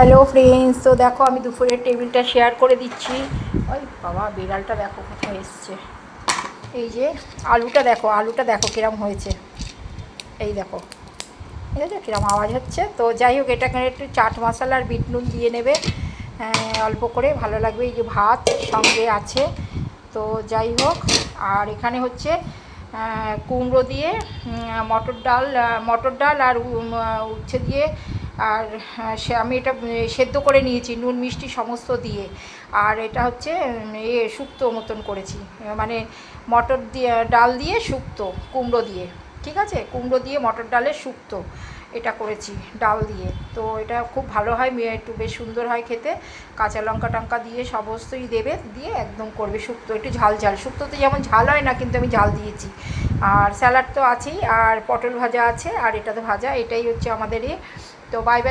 Hello friends, তো দেখো আমি দুপুরের টেবিলটা শেয়ার করে দিচ্ছি। ওই বাবা, বিড়ালটা দেখো কোথায় এসছে। এই যে আলুটা দেখো কিরম হয়েছে। এই দেখো, ঠিক আছে, কিরম আওয়াজ হচ্ছে। তো যাই হোক, এটাকে একটু চাট মশলা আর বিট নুন দিয়ে নেবে অল্প করে, ভালো লাগবে। এই যে ভাত সঙ্গে আছে। তো যাই হোক, আর এখানে হচ্ছে কুমড়ো দিয়ে মটর ডাল আর উচ্ছে দিয়ে, আর আমি এটা সেদ্ধ করে নিয়েছি নুন মিষ্টি সমস্ত দিয়ে। আর এটা হচ্ছে শুক্তো মতন করেছি, মানে মটর দিয়ে ডাল দিয়ে শুক্তো, কুমড়ো দিয়ে, ঠিক আছে, কুমড়ো দিয়ে মটর ডালের শুক্তো এটা করেছি ডাল দিয়ে। তো এটা খুব ভালো হয়, একটু বেশ সুন্দর হয় খেতে। কাঁচা লঙ্কা টঙ্কা দিয়ে সমস্তই দেবে, দিয়ে একদম করবে শুক্তো, একটু ঝাল ঝাল। শুক্তোতে যেমন ঝাল হয় না, কিন্তু আমি ঝাল দিয়েছি। আর স্যালাড তো আছেই, আর পটল ভাজা আছে, আর এটা তো ভাজা। এটাই হচ্ছে আমাদের তো বাই বাই।